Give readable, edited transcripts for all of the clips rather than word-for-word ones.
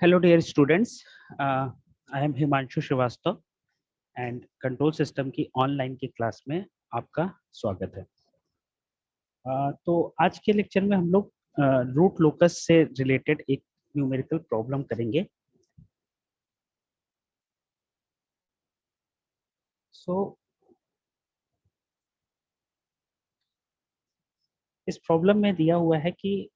Hello dear students, I am Himanshu Srivastava and control system की online की class में आपका स्वागत है। तो आज के लेक्चर में हम लोग रूट लोकस से रिलेटेड एक न्यूमेरिकल प्रॉब्लम करेंगे। इस प्रॉब्लम में दिया हुआ है कि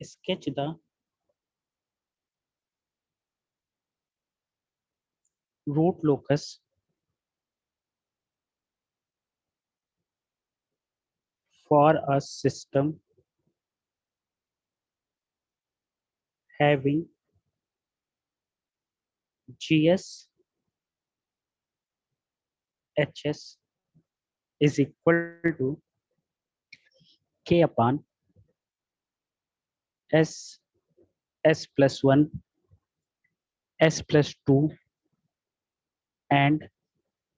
sketch the root locus for a system having GS HS is equal to K upon S plus 1 S plus 2 and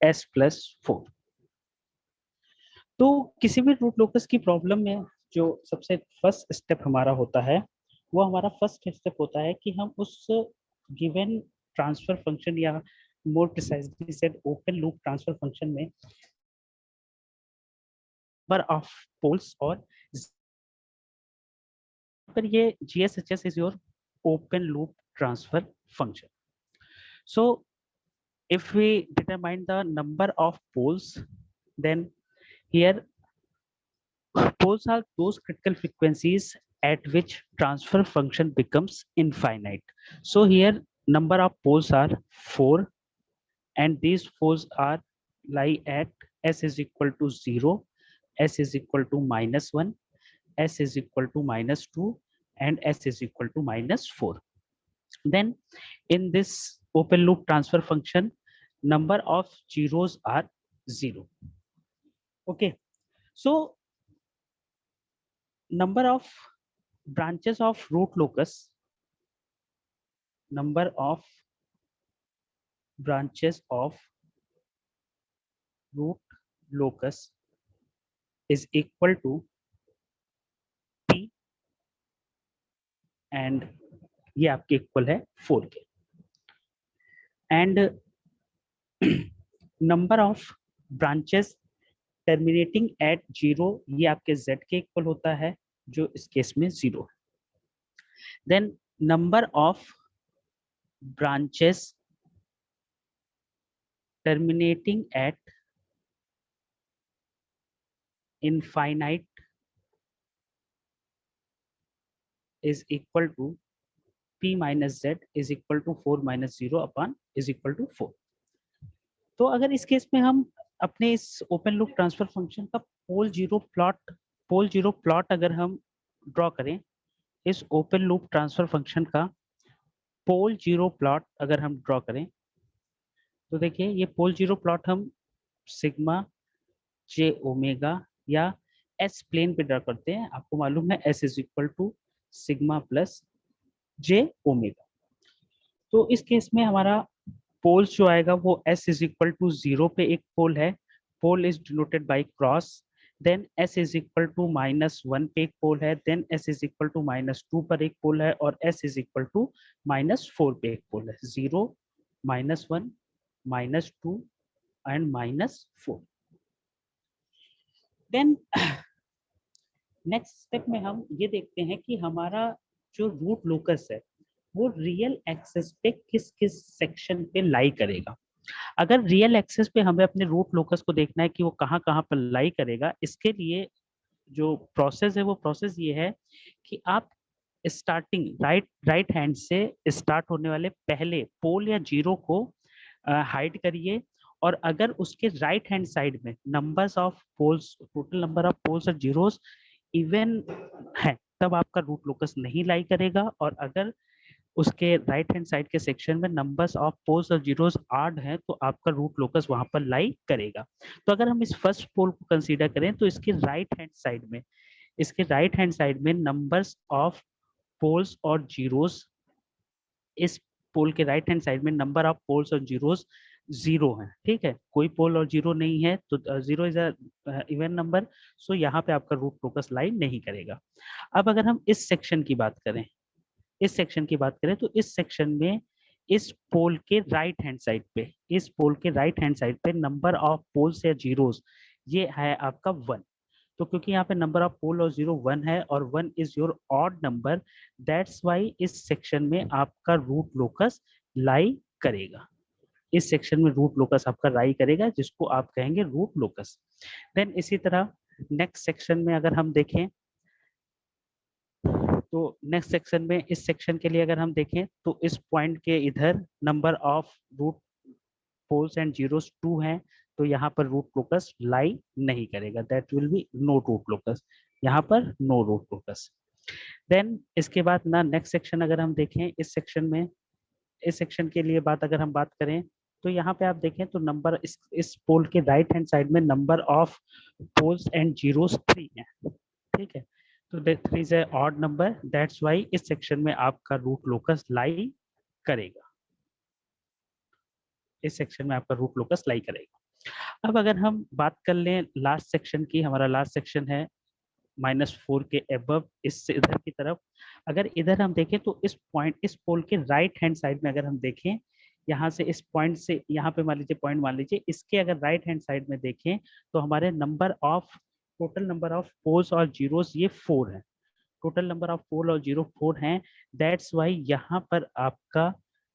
S plus 4। तो किसी भी रूट लोकस की प्रॉब्लम में जो सबसे फर्स्ट स्टेप हमारा होता है वो हमारा फर्स्ट स्टेप होता है कि हम उस गिवन ट्रांसफर फंक्शन या more precisely said open loop transfer function में नंबर ऑफ पोल्स और पर ये GSHS is your open loop transfer function. So if we determine the number of poles, then here poles are those critical frequencies at which transfer function becomes infinite. So here number of poles are 4 and these poles are lie at s is equal to 0, s is equal to -1, s is equal to -2 and s is equal to -4. Then in this open loop transfer function number of zeros are 0. Okay, so number of branches of root locus, number of branches of root locus is equal to p and ये आपके equal है 4 के and number of branches terminating at 0 ये आपके z के equal होता है जो इस केस में 0 है। Then number of branches terminating at infinite is equal to p minus z is equal to 4 minus 0 upon is equal to 4। तो अगर इस केस में हम अपने इस ओपन लूप ट्रांसफर फंक्शन का पोल जीरो प्लॉट अगर हम ड्रॉ करें, इस ओपन लूप ट्रांसफर फंक्शन का पोल जीरो प्लॉट अगर हम ड्रॉ करें तो देखिए ये पोल जीरो प्लॉट हम सिग्मा जे ओमेगा या एस प्लेन पे ड्रॉ करते हैं। आपको मालूम है S is equal to sigma plus J omega. तो इस केस में हमारा पोल्स जो आएगा वो s इज इक्वल टू 0 पे एक पोल है, pole is denoted by cross. Then s is equal to -1 पे एक पोल है, then s is equal to -2 पर एक पोल है और s इज इक्वल टू -4 पे एक पोल है। 0 -1 -2 एंड -4। देन नेक्स्ट स्टेप में हम ये देखते हैं कि हमारा जो रूट लोकस है वो रियल एक्सेस पे किस किस सेक्शन पे लाई करेगा। अगर रियल एक्सेस पे हमें अपने रूट लोकस को देखना है कि वो कहाँ कहाँ पर लाई करेगा, इसके लिए जो प्रोसेस है वो प्रोसेस ये है कि आप स्टार्टिंग राइट हैंड से स्टार्ट होने वाले पहले पोल या जीरो को हाइड करिए और अगर उसके राइट हैंड साइड में numbers of poles, total number of poles और जीरोस इवन है तब आपका रूट लोकस नहीं लाई करेगा, और अगर उसके राइट हैंड साइड के सेक्शन में नंबर्स ऑफ पोल्स और जीरोस ऑड हैं तो आपका रूट लोकस वहां पर लाई करेगा। तो अगर हम इस फर्स्ट पोल को कंसीडर करें तो इसके राइट हैंड साइड में नंबर्स ऑफ पोल्स और जीरोस, इस पोल के राइट हैंड साइड में नंबर ऑफ पोल्स और जीरोस जीरो है, ठीक है, कोई पोल और जीरो नहीं है, तो zero is a even number, so यहाँ पे आपका रूट लोकस लाई नहीं करेगा। अब अगर हम इस सेक्शन की बात करें, इस सेक्शन की बात करें तो इस सेक्शन में इस पोल के राइट हैंड साइड पे, इस पोल के राइट हैंड साइड पे नंबर ऑफ पोल्स या जीरोस ये है आपका वन। तो क्योंकि यहाँ पे नंबर ऑफ पोल और जीरो वन है और one is your odd number, that's why इस सेक्शन में आपका रूट लोकस लाई करेगा। इस सेक्शन में रूट लोकस आपका लाई करेगा, जिसको आप कहेंगे रूट लोकस। देन इसी तरह नेक्स्ट सेक्शन में अगर हम देखें, तो नेक्स्ट सेक्शन में इस सेक्शन के लिए अगर हम देखें तो इस पॉइंट के इधर number of root poles and zeros two हैं, तो यहाँ पर रूट लोकस लाई नहीं करेगा, that will be no root locus, यहाँ पर नो रूट लोकस। देन इसके बाद ना नेक्स्ट सेक्शन अगर हम देखें, इस सेक्शन में, इस सेक्शन के लिए बात अगर हम बात करें तो यहाँ पे आप देखें तो नंबर इस पोल के राइट हैंड साइड में number of poles and zeros three है, ठीक है, तो three is a odd number, that's why इस सेक्शन में आपका रूट लोकस लाई करेगा, इस सेक्शन में आपका रूट लोकस लाई करेगा। अब अगर हम बात कर लें लास्ट सेक्शन की, हमारा लास्ट सेक्शन है -4 के एबव, इससे इधर की तरफ अगर इधर हम देखें तो इस पॉइंट, इस पोल के राइट हैंड साइड में अगर हम देखें, यहाँ से इस पॉइंट से यहाँ पे मान लीजिए पॉइंट मान लीजिए, इसके अगर राइट हैंड साइड में देखें तो हमारे number of, total number of poles और जीरोस ये 4 है, टोटल नंबर ऑफ पोल और जीरो 4 हैं, दैट्स वाई यहाँ पर आपका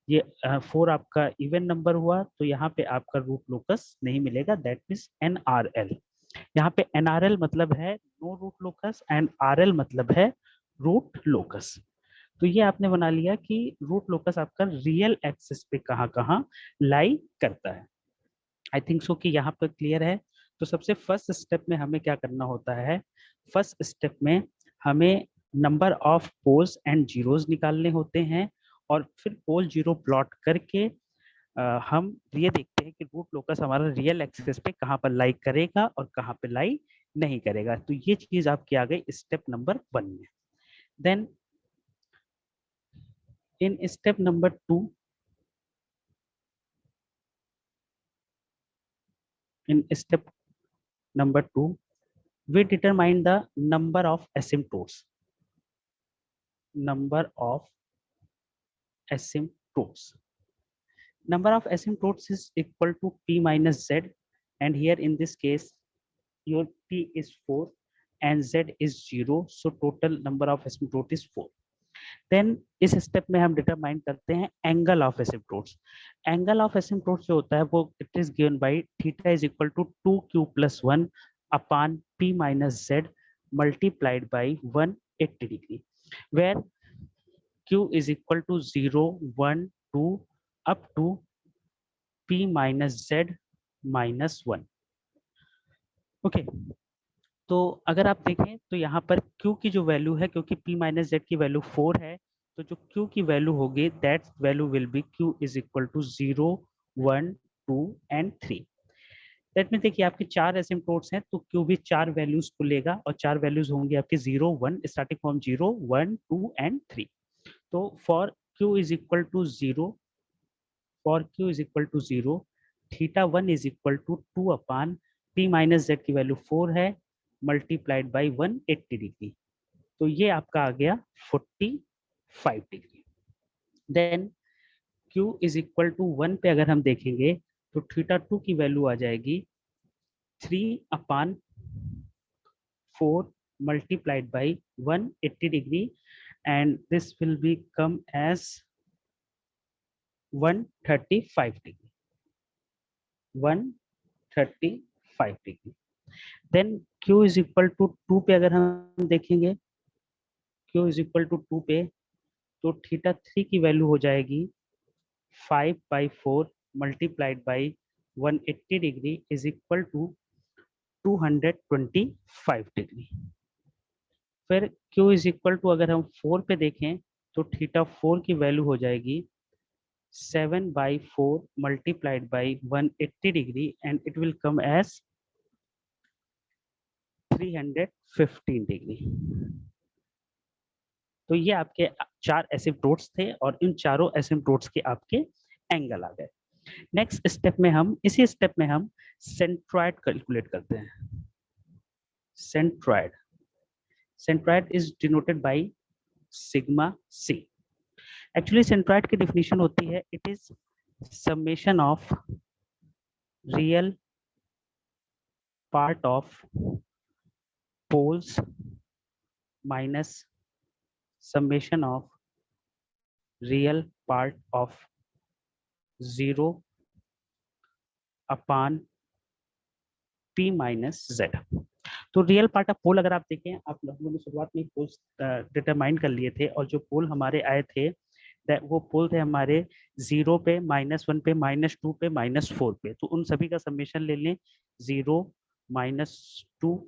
ये 4 आपका इवन नंबर हुआ, तो यहाँ पे आपका रूट लोकस नहीं मिलेगा, दैट मीन्स NRL। यहाँ पे NRL मतलब है no root locus and RL मतलब है रूट लोकस। तो ये आपने बना लिया कि रूट लोकस आपका रियल एक्सिस पे कहाँ कहाँ लाई करता है। आई थिंक सो कि यहाँ पर क्लियर है। तो सबसे फर्स्ट स्टेप में हमें क्या करना होता है, फर्स्ट स्टेप में हमें number of poles and zeros निकालने होते हैं, और फिर पोल जीरो प्लॉट करके हम ये देखते हैं कि रूट लोकस हमारा रियल एक्सिस पे कहाँ पर लाई करेगा और कहाँ पे लाई नहीं करेगा। तो ये चीज आपकी आ गई स्टेप नंबर 1 में। Then in step number 2, in step number 2 we determine the number of asymptotes, number of asymptotes, number of asymptotes is equal to p minus z, and here in this case your p is 4 and z is 0, so total number of asymptotes is 4। Then इस step में हम determine करते हैं angle of asymptotes. Angle of asymptotes जो होता है वो it is given by theta is equal to 2q+1 upon p minus z multiplied by 180 degree, where q is equal to 0 1 2 up to p minus z minus 1। Okay, तो अगर आप देखें तो यहाँ पर Q की जो वैल्यू है, क्योंकि P माइनस जेड की वैल्यू 4 है, तो जो Q की वैल्यू होगी that value will be Q is equal to 0 1 2 and 3। That mean देखिए आपके 4 एसिम्प्टोट्स हैं, तो Q भी 4 वैल्यूज को लेगा, और 4 वैल्यूज होंगी आपके 0 1 स्टार्टिंग फ्रॉम 0 1 2 एंड 3। तो for Q is equal to 0, for Q is equal to 0 theta 1 is equal to 2 upon P minus Z की वैल्यू 4 है मल्टीप्लाइड बाई 180 डिग्री, तो ये आपका आ गया 45 degree. Then Q is equal to 1 पे अगर हम देखेंगे तो थीटा 2 की वैल्यू आ जाएगी 3 अपान 4 multiplied by 180 degree, and this will become as 135 degree, 135 degree. Then Q is equal to 2 पे अगर हम देखेंगे, Q इज इक्वल टू 2 पे, तो थीटा 3 की वैल्यू हो जाएगी 5/4 multiplied by 180 degree is equal to 225 degree. फिर Q इज इक्वल टू अगर हम 4 पे देखें तो थीटा 4 की वैल्यू हो जाएगी 7/4 multiplied by 180 degree, and it will come as 315 degree. तो ये आपके 4 एसिम्प्टोट्स थे, और इन चारों एसिम्प्टोट्स के आपके एंगल आ गए। नेक्स्ट स्टेप में हम इसी स्टेप में हम सेंट्रॉइड कैलकुलेट करते हैं। Centroid, centroid is denoted by sigma C. Actually centroid की डेफिनेशन होती है, it is summation of real part of poles minus summation of real part of 0 upon p minus z। तो real part of पोल अगर आप देखें, आप लोगों ने शुरुआत में पोल्स डिटरमाइन कर लिए थे, और जो पोल हमारे आए थे वो पोल थे हमारे 0 पे, -1 पे, -2 पे, -4 पे। तो उन सभी का समेशन ले लें, 0, -2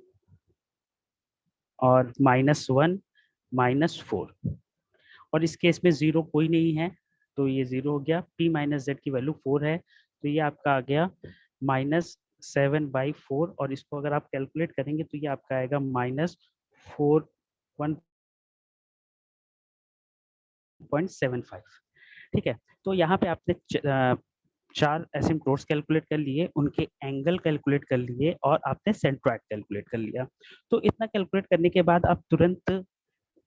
और -1, -4। और इस केस में 0 कोई नहीं है, तो ये 0 हो गया। p माइनस जेड की वैल्यू 4 है, तो ये आपका आ गया -7/4। और इसको अगर आप कैलकुलेट करेंगे तो ये आपका आएगा -1.75। ठीक है, तो यहाँ पे आपने 4 एसिम्प्टोट्स कैलकुलेट कर लिए, उनके एंगल कैलकुलेट कर लिए, और आपने सेंट्रॉइड कैलकुलेट कर लिया। तो इतना कैलकुलेट करने के बाद आप तुरंत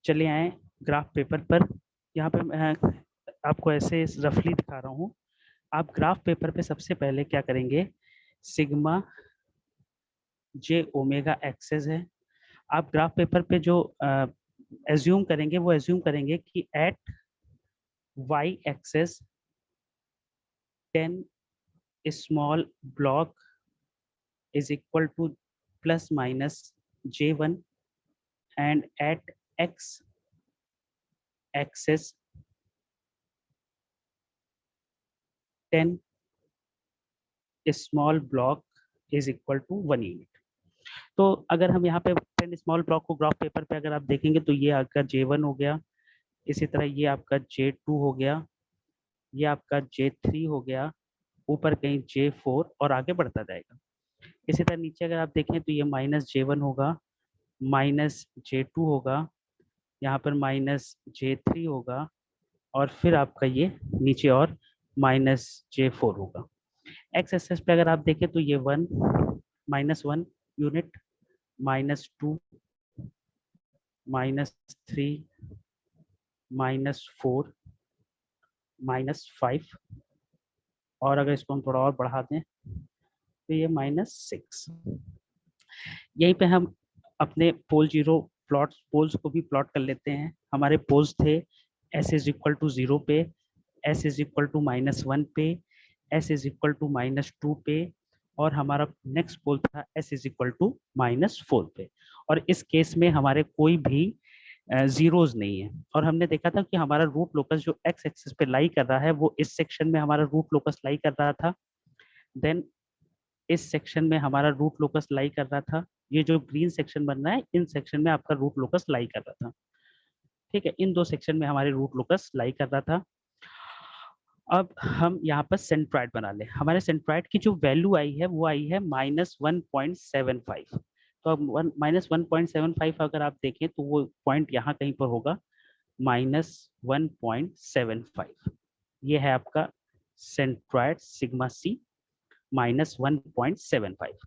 चले आए ग्राफ पेपर पर। यहाँ पे मैं आपको ऐसे रफली दिखा रहा हूँ। आप ग्राफ पेपर पे सबसे पहले क्या करेंगे, सिग्मा जे ओमेगा एक्सेस है। आप ग्राफ पेपर पे जो एज्यूम करेंगे, वो एज्यूम करेंगे कि at Y axis 10 small block is equal to plus minus j1, and at x axis 10 small block is equal to 1 unit. तो अगर हम यहाँ पे 10 स्मॉल ब्लॉक को ग्राफ पेपर पे अगर आप देखेंगे तो ये आपका J1 हो गया, इसी तरह ये आपका J2 हो गया, ये आपका J3 हो गया, ऊपर कहीं J4 और आगे बढ़ता जाएगा। इसी तरह नीचे अगर आप देखें तो ये -J1 होगा, -J2 होगा, यहाँ पर -J3 होगा, और फिर आपका ये नीचे और -J4 होगा। एक्स एक्सेस पे अगर आप देखें तो ये -1 यूनिट, -2, -3, -4, -5, और अगर इसको हम थोड़ा और बढ़ा दें तो ये -6। यहीं पे हम अपने पोल जीरो पोल्स को भी प्लॉट कर लेते हैं। हमारे पोल्स थे s इज इक्वल टू 0 पे, s इज इक्वल टू -1 पे, s इज इक्वल टू -2 पे, और हमारा नेक्स्ट पोल था s इज इक्वल टू -4 पे। और इस केस में हमारे कोई भी जीरोज नहीं है, और हमने देखा था कि हमारा रूट लोकस जो एक्स एक्सिस पे लाई कर रहा है वो इस सेक्शन में हमारा रूट लोकस लाई कर रहा था, देन इस सेक्शन में हमारा रूट लोकस लाई कर रहा था, ये जो ग्रीन सेक्शन बन रहा है इन सेक्शन में आपका रूट लोकस लाई कर रहा था। ठीक है, इन दो सेक्शन में हमारे रूट लोकस लाई कर रहा था। अब हम यहाँ पर सेंट्रॉइड बना लें। हमारे सेंट्रॉइड की जो वैल्यू आई है वो आई है -1.75। तो अब -1.75 अगर आप देखें तो वो पॉइंट यहाँ कहीं पर होगा, -1.75। ये है आपका सेंट्रॉइड सिग्मा सी -1.75।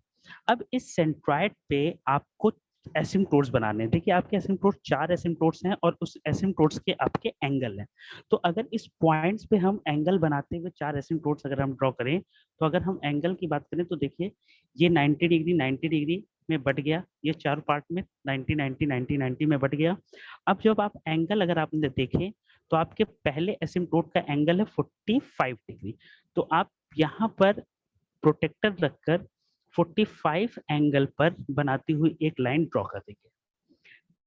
अब इस सेंट्रॉइड पे आपको एसिम्प्टोट्स बनाने हैं। देखिए आपके एसिम्प्टोट्स 4 एसिम्प्टोट्स हैं, और उस एसिम्प्टोट्स के आपके एंगल हैं। तो अगर इस पॉइंट्स पे हम एंगल बनाते हुए 4 एसिम्प्टोट्स अगर हम ड्रॉ करें, तो अगर हम एंगल की बात करें तो देखिए ये 90 डिग्री 90 डिग्री में बट गया, ये 4 पार्ट में 90 90 90 90 में बट गया। अब जब आप एंगल अगर आपने देखें तो आपके पहले एसिम्प्टोट का एंगल है 45 डिग्री। तो आप यहाँ पर प्रोटेक्टर रखकर 45 एंगल पर बनाती हुई एक लाइन ड्रॉ कर देंगे।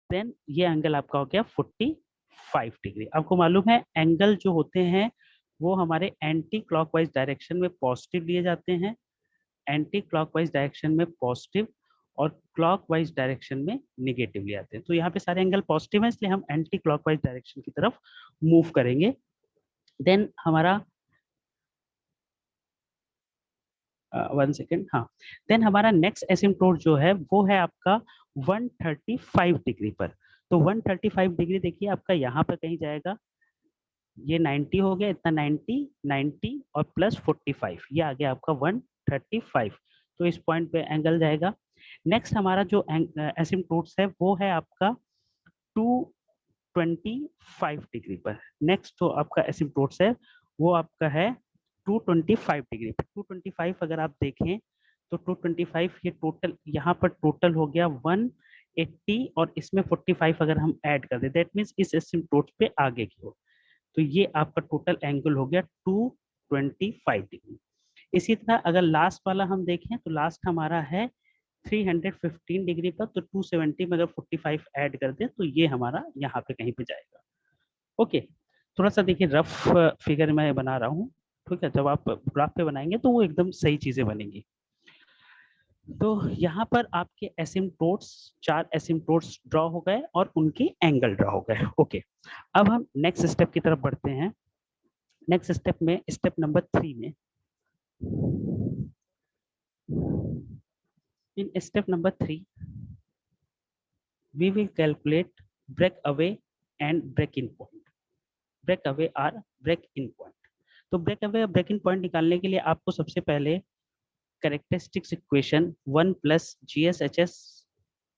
देन ये एंगल आपका हो गया 45 डिग्री। आपको मालूम है एंगल जो होते हैं वो हमारे एंटी क्लॉकवाइज डायरेक्शन में पॉजिटिव लिए जाते हैं, एंटी क्लॉकवाइज डायरेक्शन में पॉजिटिव, और क्लॉकवाइज डायरेक्शन में निगेटिव ले आते हैं। तो यहाँ पे सारे एंगल पॉजिटिव हैं, इसलिए हम एंटी क्लॉकवाइज डायरेक्शन की तरफ मूव करेंगे। देन हमारा 1 सेकेंड, हाँ, देन हमारा नेक्स्ट एसिम्प्टोट जो है वो है आपका 135 डिग्री पर। तो 135 डिग्री देखिए आपका यहाँ पर कहीं जाएगा, ये 90 हो गया, इतना 90, 90 और प्लस 45, ये आ गया आपका 135। तो इस पॉइंट पे एंगल जाएगा। नेक्स्ट हमारा जो एसिम्प्टोट्स है वो है आपका 225 डिग्री पर। नेक्स्ट जो आपका एसिम्प्टोट्स है वो आपका है 225 डिग्री पर। 225 अगर आप देखें तो 225 ये टोटल, यहाँ पर टोटल हो गया 180 और इसमें 45 अगर हम ऐड कर दें दैट मीन्स इस एसिम्प्टोट पे आगे की ओर, तो ये आपका टोटल एंगल हो गया 225 डिग्री। इसी तरह अगर लास्ट वाला हम देखें तो लास्ट हमारा है 315 डिग्री पर, तो 270 में अगर 45 ऐड कर दें तो ये हमारा यहाँ पे कहीं पे जाएगा। ओके, थोड़ा सा देखिए रफ फिगर मैं बना रहा हूँ, ठीक है, जब आप ग्राफ पे बनाएंगे तो वो एकदम सही चीजें बनेंगी। तो यहाँ पर आपके एसिम्प्टोट्स, 4 एसिम्प्टोट्स ड्रॉ हो गए और उनके एंगल ड्रॉ हो गए। ओके, अब हम नेक्स्ट स्टेप की तरफ बढ़ते हैं। नेक्स्ट स्टेप में, स्टेप नंबर 3 में, in step number 3 we will calculate breakaway and break-in point, breakaway or break-in point। तो breakaway और break-in point निकालने के लिए आपको सबसे पहले characteristics equation 1 plus G S H S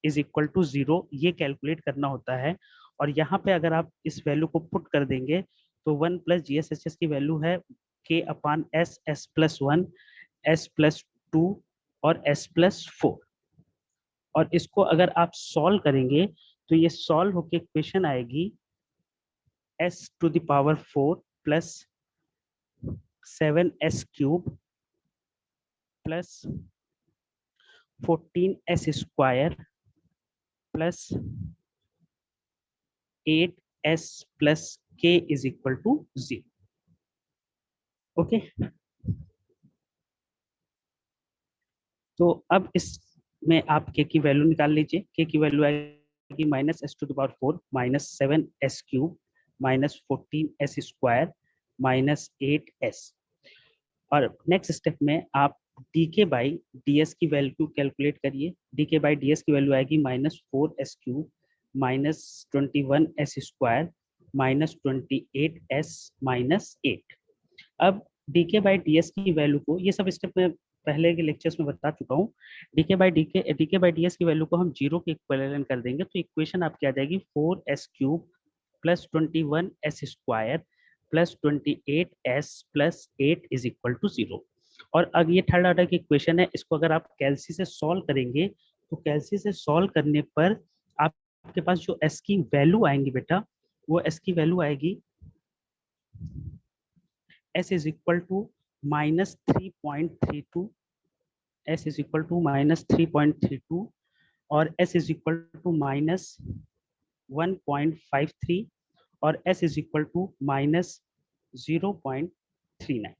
is equal to 0 ये कैलकुलेट करना होता है। और यहाँ पे अगर आप इस वैल्यू को पुट कर देंगे तो 1 plus G S H S की वैल्यू है के upon S, S plus 1, S plus 2 और एस प्लस 4। और इसको अगर आप सॉल्व करेंगे तो ये सॉल्व होके इक्वेशन आएगी s to the power 4 plus 7s cube plus 14s square plus 8s plus k is equal to 0। Okay, तो अब इसमें आप k की वैल्यू निकाल लीजिए। k की वैल्यू आएगी minus S to the power 4 minus 7s cube minus 14s square minus 8s। और नेक्स्ट स्टेप में आप D K by D S की वैल्यू कैलकुलेट करिए। D K by D S की वैल्यू आएगी minus 4s cube minus 21s square minus 28s minus 8। अब D K by D S की value को, ये सब स्टेप में पहले के लेक्चर्स में बता चुका हूँ। D K by D S की वैल्यू को हम 0 के इक्विवेलेंट कर देंगे तो इक्वेशन आपकी आ जाएगी 4s cube plus 21s square plus 28s plus 8 is equal to 0। और अब ये थर्ड ऑर्डर की इक्वेशन है, इसको अगर आप कैलसी से सॉल्व करेंगे तो कैलसी से सॉल्व करने पर आपके पास जो s की वैल्यू आएंगी बेटा, वो s की वैल्यू आएगी s is equal to minus 3.32, s is equal to minus 3.32 और s is equal to minus 1.53 और s is equal to minus 0.39।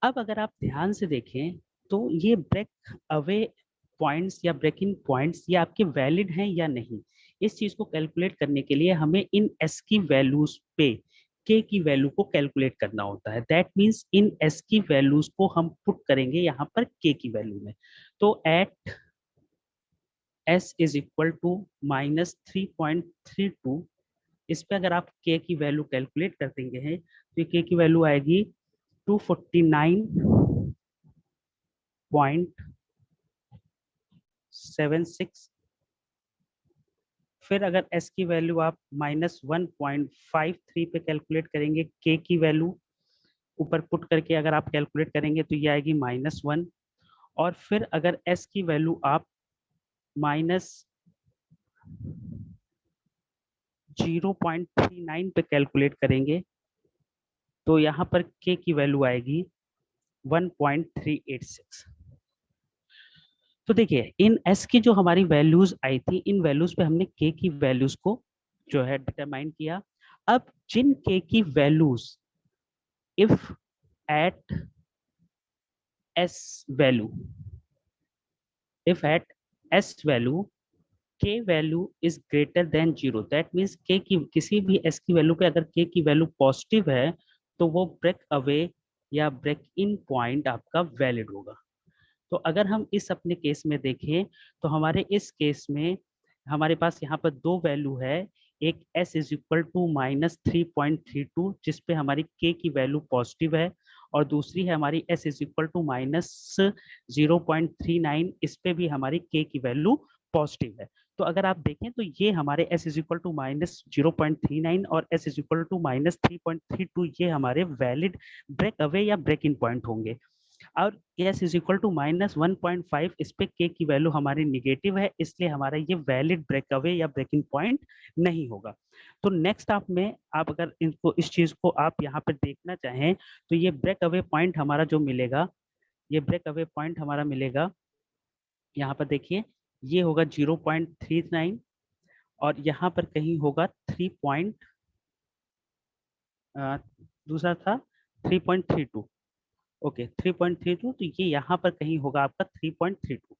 अब अगर आप ध्यान से देखें तो ये ब्रेक अवे पॉइंट्स या ब्रेक इन पॉइंट्स ये आपके वैलिड हैं या नहीं, इस चीज को कैलकुलेट करने के लिए हमें इन s की वैल्यूज पे k की वैल्यू को कैलकुलेट करना होता है। दैट मीन्स इन s की वैल्यूज को हम पुट करेंगे यहाँ पर k की वैल्यू में। तो at s is equal to minus 3.32, इस पे अगर आप k की वैल्यू कैलकुलेट कर देंगे हैं तो k की वैल्यू आएगी 249.76। फिर अगर s की वैल्यू आप माइनस 1.53 पे कैलकुलेट करेंगे, k की वैल्यू ऊपर पुट करके अगर आप कैलकुलेट करेंगे तो ये आएगी -1। और फिर अगर s की वैल्यू आप माइनस 0.39 पे कैलकुलेट करेंगे तो यहाँ पर k की वैल्यू आएगी 1.386। तो देखिए इन s की जो हमारी वैल्यूज आई थी, इन वैल्यूज पे हमने k की वैल्यूज को जो है डिटरमाइन किया। अब जिन k की values if at s value, if at s value k value is greater than 0, that means k की किसी भी s की वैल्यू पे अगर k की वैल्यू पॉजिटिव है तो वो ब्रेक अवे या ब्रेक इन पॉइंट आपका वैलिड होगा। तो अगर हम इस अपने केस में देखें तो हमारे इस केस में हमारे पास यहाँ पर दो वैल्यू है, एक s इज इक्वल टू -3.32 जिसपे हमारी k की वैल्यू पॉजिटिव है, और दूसरी है हमारी s इज इक्वल टू -0.39, इस पे भी हमारी k की वैल्यू पॉजिटिव है। तो अगर आप देखें तो ये हमारे s इज इक्वल टू -0.39 और s इज इक्वल टू -3.32 ये हमारे वैलिड ब्रेक अवे या ब्रेक इन पॉइंट होंगे। और s इज इक्वल टू -1.5, इस पे k की वैल्यू हमारी निगेटिव है, इसलिए हमारा ये वैलिड ब्रेक अवे या ब्रेकिंग पॉइंट नहीं होगा। तो नेक्स्ट आप अगर इनको इस चीज को आप यहाँ पर देखना चाहें तो ये ब्रेक अवे पॉइंट हमारा जो मिलेगा, ये ब्रेक अवे पॉइंट हमारा मिलेगा यहाँ पर देखिए, ये होगा 0.39 और यहाँ पर कहीं होगा 3 पॉइंट, दूसरा था 3.32। ओके 3.32, तो ये यहाँ पर कहीं होगा आपका 3.32।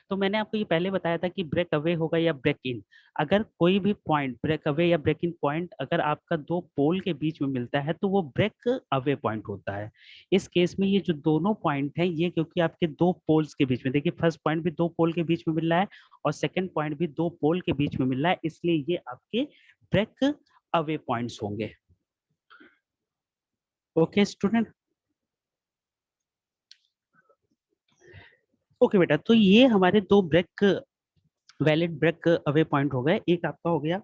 तो मैंने आपको ये पहले बताया था कि ब्रेक अवे होगा या ब्रेक इन। अगर कोई भी पॉइंट ब्रेक अवे या ब्रेक इन पॉइंट अगर आपका दो पोल के बीच में मिलता है तो वो ब्रेक अवे पॉइंट होता है। इस केस में ये जो दोनों पॉइंट हैं ये क्योंकि आपके दो पोल्स के बीच में, देखिए फर्स्ट पॉइंट भी दो पोल के बीच में मिल रहा है और सेकेंड पॉइंट भी दो पोल के बीच में मिल रहा है, इसलिए ये आपके ब्रेक अवे पॉइंट्स होंगे। ओके स्टूडेंट, ओके बेटा, तो ये हमारे दो break valid break away point हो गए। एक आपका हो गया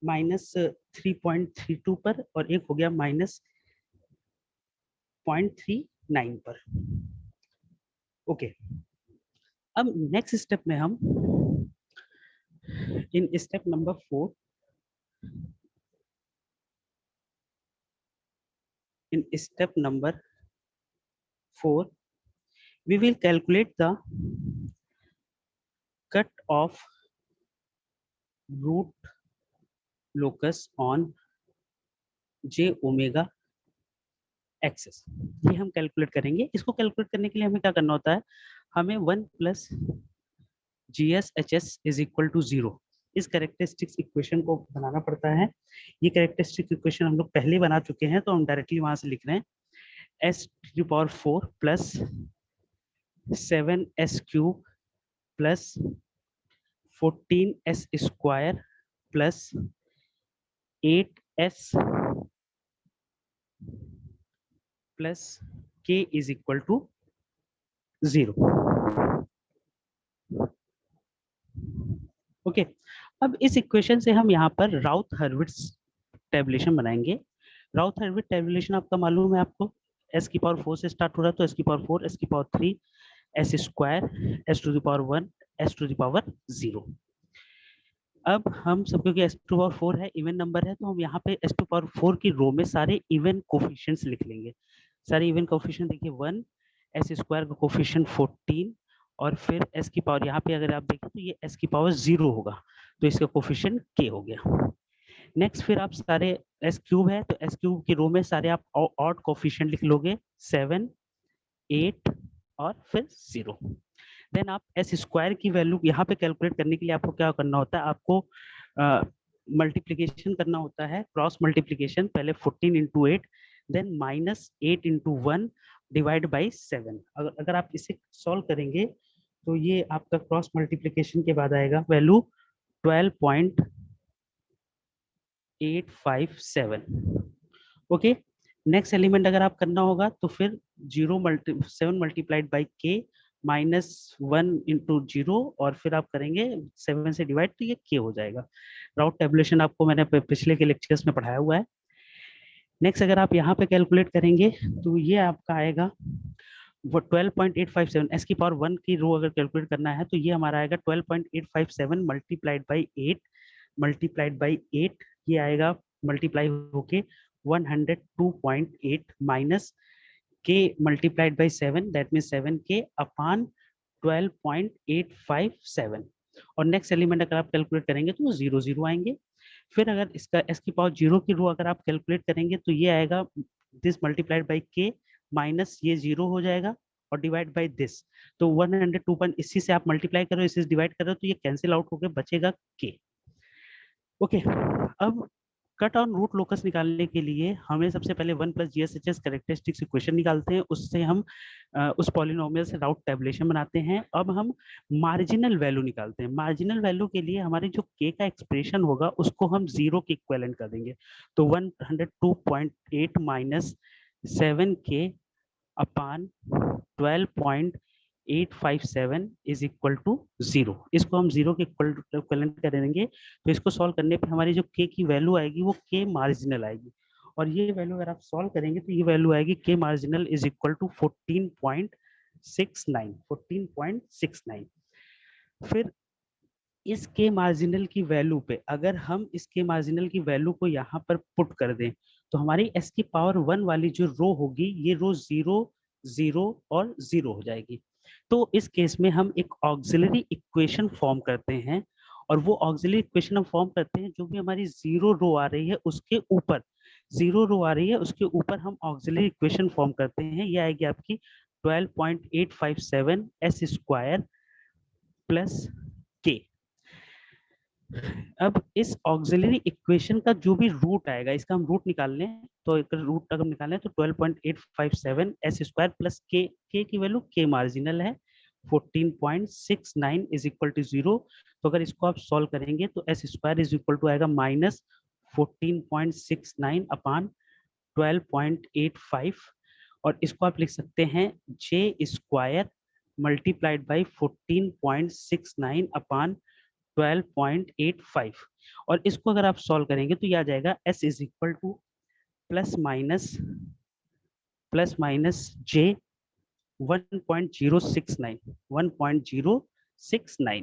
-3.32 पर और एक हो गया -0.39 पर। ओके, अब नेक्स्ट स्टेप में हम इन step number 4, in step number 4 we will calculate the cut of root locus on j omega axis. ये हम कैलकुलेट करेंगे। इसको कैलकुलेट करने के लिए हमें क्या करना होता है, हमें 1 plus G S H S is equal to 0 इस कैरेक्टरिस्टिक्स इक्वेशन को बनाना पड़ता है। ये कैरेक्टरिस्टिक इक्वेशन हम लोग पहले बना चुके हैं तो हम डायरेक्टली वहां से लिख रहे हैं S to the power 4 plus 7s cube plus 14s square plus 8s plus k is equal to 0। Okay, अब इस इक्वेशन से हम यहाँ पर राउथ हर्विट्ज टेबुलेशन बनाएंगे। राउथ हर्विट्ज टेबुलेशन आपका मालूम है आपको, s की पावर 4 से स्टार्ट हो रहा है तो s की पावर 4, s की power 3, s square, s to the power 1, s to the power 0। अब हम सब क्योंकि s टू पावर 4 है, इवन नंबर है, तो हम यहाँ पे s टू पावर 4 की रो में सारे इवन कोफिशिएंट्स लिख लेंगे। सारे इवन कोफिशिएंट देखिए 1, s स्क्वायर का कोफिशिएंट 14 और फिर s की पावर यहाँ पे अगर आप देखें तो ये s की पावर 0 होगा तो इसका कोफिशिएंट k हो गया। नेक्स्ट फिर आप सारे s क्यूब है तो s क्यूब की रो में सारे आप ऑड कोफिशिएंट लिख लोगे 7, 8 और फिर 0। देन आप एस स्क्वायर की वैल्यू यहाँ पे कैलकुलेट करने के लिए आपको क्या करना होता है, आपको मल्टीप्लीकेशन करना होता है, क्रॉस मल्टीप्लीकेशन, पहले 14 into 8 then -8 into 1 divide by 7। अगर आप इसे सॉल्व करेंगे तो ये आपका क्रॉस मल्टीप्लीकेशन के बाद आएगा वैल्यू 12.857। ओके, नेक्स्ट एलिमेंट अगर आप करना होगा तो फिर 7 मल्टीप्लाइड बाई के -1 इंटू 0 और फिर आप करेंगे 7 से डिवाइड तो ये k हो जाएगा। राउट टेबुलेशन आपको मैंने पिछले के लेक्चर्स में पढ़ाया हुआ है। नेक्स्ट अगर आप यहाँ पे कैलकुलेट करेंगे तो ये आपका आएगा वो 12.857, s की पावर 1 की रो अगर कैलकुलेट करना है तो ये हमारा आएगा 12.857 मल्टीप्लाइड बाई 8 मल्टीप्लाइड बाई 8, ये आएगा मल्टीप्लाई होके 102.8 minus k multiplied by 7 that mean 7k upon 12.857। और नेक्स्ट एलिमेंट अगर आप कैलकुलेट करेंगे तो 0 0 आएंगे। फिर अगर इसका s की पावर 0 की रो अगर आप कैलकुलेट करेंगे तो ये आएगा this multiplied by k minus ये 0 हो जाएगा और डिवाइड बाई दिस, तो 102 इसी से आप मल्टीप्लाई करो, इसी से डिवाइड करो तो ये कैंसिल आउट होकर बचेगा k। ओके, अब कट ऑन रूट लोकस निकालने के लिए हमें सबसे पहले 1 प्लस GSHS कैरेक्टरिस्टिक्स इक्वेशन निकालते हैं, उससे हम उस पॉलिनोमियल से राउट टेबुलेशन बनाते हैं। अब हम मार्जिनल वैल्यू निकालते हैं। मार्जिनल वैल्यू के लिए हमारे जो k का एक्सप्रेशन होगा उसको हम 0 के इक्विवेलेंट कर देंगे। तो 102.8 minus 7k upon 12.857 is equal to 0। इसको हम 0 के इक्वलेंट कर देंगे। तो इसको सॉल्व करने पे हमारी जो k की वैल्यू आएगी वो k मार्जिनल आएगी, और ये वैल्यू अगर आप सॉल्व करेंगे तो ये वैल्यू आएगी k marginal is equal to 14.69। फिर इस के मार्जिनल की वैल्यू पे अगर हम इस के मार्जिनल की वैल्यू को यहाँ पर पुट कर दें तो हमारी s की पावर 1 वाली जो रो होगी ये रो 0 0 और 0 हो जाएगी। तो इस केस में हम एक ऑक्सिलरी इक्वेशन फॉर्म करते हैं, और वो ऑक्सिलरी इक्वेशन हम फॉर्म करते हैं जो भी हमारी 0 रो आ रही है उसके ऊपर, 0 रो आ रही है उसके ऊपर हम ऑक्सिलरी इक्वेशन फॉर्म करते हैं। ये आएगी आपकी 12.857 s स्क्वायर प्लस k। अब इस ऑक्सिलरी इक्वेशन का जो भी रूट आएगा इसका हम रूट निकाल लें, तो एक रूट अगर निकालें तो 12.857 एस स्क्वायर प्लस के की वैल्यू के मार्जिनल है 14.69 इज इक्वल टू 0। तो अगर इसको आप सॉल्व करेंगे तो S square is equal to आएगा माइनस 14.69 अपान 12.85, और इसको आप लिख सकते हैं J square multiplied by 14.69 upon 12.85। और इसको अगर आप सॉल्व करेंगे तो ये आ जाएगा s is equal to plus minus J 1.069।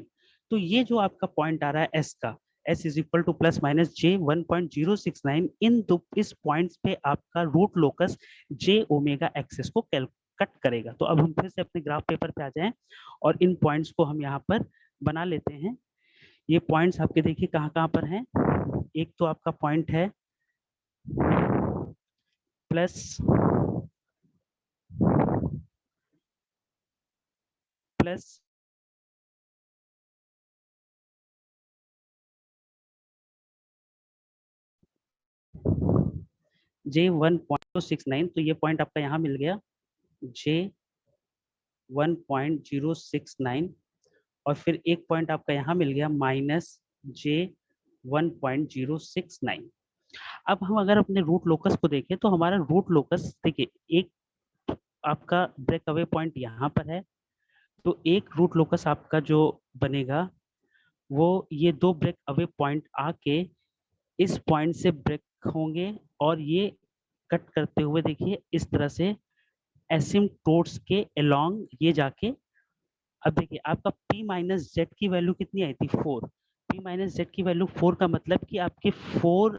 तो ये जो आपका पॉइंट आ रहा है s का, s is equal to plus minus J 1.069, इन दो इस पॉइंट्स पे आपका root locus j omega axis को कट करेगा। तो अब हम फिर से अपने ग्राफ पेपर पे आ जाएं और इन पॉइंट्स को हम यहाँ पर बना लेते हैं। ये पॉइंट्स आपके देखिए कहाँ कहाँ पर हैं। एक तो आपका पॉइंट है प्लस प्लस जे 1.069, तो ये पॉइंट आपका यहाँ मिल गया जे 1.069, और फिर एक पॉइंट आपका यहाँ मिल गया माइनस जे 1.069। अब हम अगर अपने रूट लोकस को देखें तो हमारा रूट लोकस देखिए, एक आपका ब्रेक अवे पॉइंट यहाँ पर है, तो एक रूट लोकस आपका जो बनेगा वो ये दो ब्रेक अवे पॉइंट आके इस पॉइंट से ब्रेक होंगे, और ये कट करते हुए देखिए इस तरह से एसिम्प्टोट्स के अलोंग ये जाके, अब देखिए आपका p माइनस जेड की वैल्यू कितनी आई थी 4। p माइनस जेड की वैल्यू 4 का मतलब कि आपके 4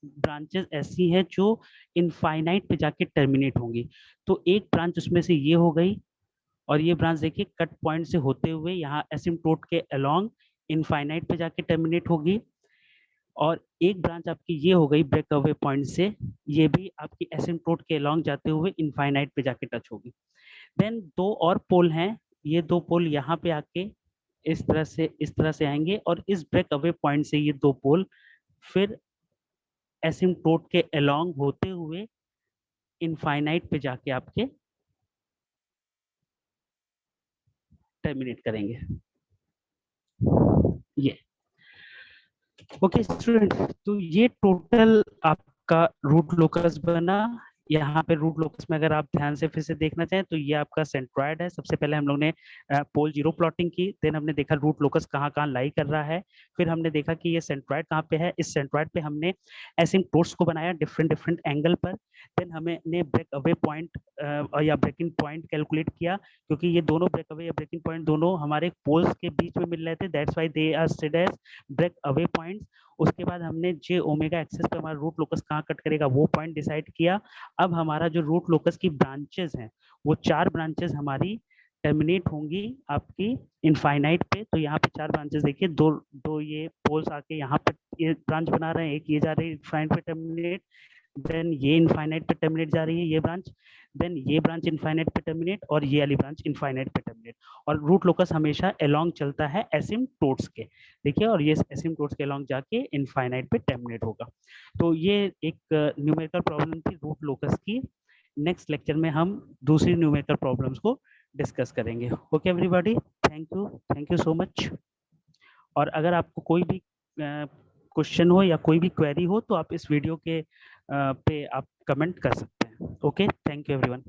ब्रांचेस ऐसी हैं जो इनफाइनाइट पे जाके टर्मिनेट होंगी। तो एक ब्रांच उसमें से ये हो गई, और ये ब्रांच देखिए कट पॉइंट से होते हुए यहाँ एसिम्प्टोट के अलोंग इनफाइनाइट पे जाके टर्मिनेट होगी, और एक ब्रांच आपकी ये हो गई ब्रेक अवे पॉइंट से, ये भी आपकी एसिम्प्टोट के अलोंग जाते हुए इनफाइनाइट पे जाके टच होगी। देन दो और पोल हैं, ये दो पोल यहाँ पे आके इस तरह से आएंगे, और इस ब्रेक अवे पॉइंट से ये दो पोल फिर एसिम्प्टोट के अलोंग होते हुए इनफाइनाइट पे जाके आपके टर्मिनेट करेंगे। ये ओके स्टूडेंट, तो ये टोटल आपका रूट लोकस बना। यहाँ पे रूट लोकस में अगर आप ध्यान से फिर से देखना चाहें तो ये आपका सेंट्रॉइड है। सबसे पहले हम लोग ने पोल जीरो प्लॉटिंग की, देन हमने देखा रूट लोकस कहाँ कहाँ लाई कर रहा है, फिर हमने देखा कि ये सेंट्रॉइड कहाँ पे है। इस सेंट्रॉइड पे हमने एसिम्प्टोट्स को बनाया डिफरेंट डिफरेंट एंगल पर। देन हमने ब्रेक अवे पॉइंट या ब्रेकिंग पॉइंट कैलकुलेट किया, क्योंकि ये दोनों ब्रेक अवे या ब्रेकिंग पॉइंट दोनों हमारे पोल्स के बीच में मिल रहे थे, that's why they are said as break away points. उसके बाद हमने जे ओमेगा एक्सेस पे हमारा रूट लोकस कहाँ कट करेगा वो पॉइंट डिसाइड किया। अब हमारा जो रूट लोकस की ब्रांचेस हैं वो 4 ब्रांचेस हमारी टर्मिनेट होंगी आपकी इनफाइनाइट पे। तो यहाँ पे 4 ब्रांचेस देखिए, दो ये पोल्स आके यहाँ पे ये ब्रांच बना रहे हैं, एक ये जा रही है इनफाइनाइट पे टर्मिनेट, देन ये इनफाइनाइट पे टर्मिनेट जा रही है ये ब्रांच, देन ये ब्रांच इनफाइनाइट पे टर्मिनेट और ये वाली ब्रांच इनफाइनाइट पे टर्मिनेट। और रूट लोकस हमेशा अलोंग चलता है एसिम्प्टोट्स के, देखिए, और ये एसिम्प्टोट्स के अलोंग जाके इनफाइनाइट पे टर्मिनेट होगा। तो ये एक न्यूमेरिकल प्रॉब्लम थी रूट लोकस की। नेक्स्ट लेक्चर में हम दूसरी न्यूमेरिकल प्रॉब्लम्स को डिस्कस करेंगे। Okay everybody, thank you so much. और अगर आपको कोई भी क्वेश्चन हो या कोई भी क्वेरी हो तो आप इस वीडियो के पे आप कमेंट कर सकते हैं। Okay, thank you everyone.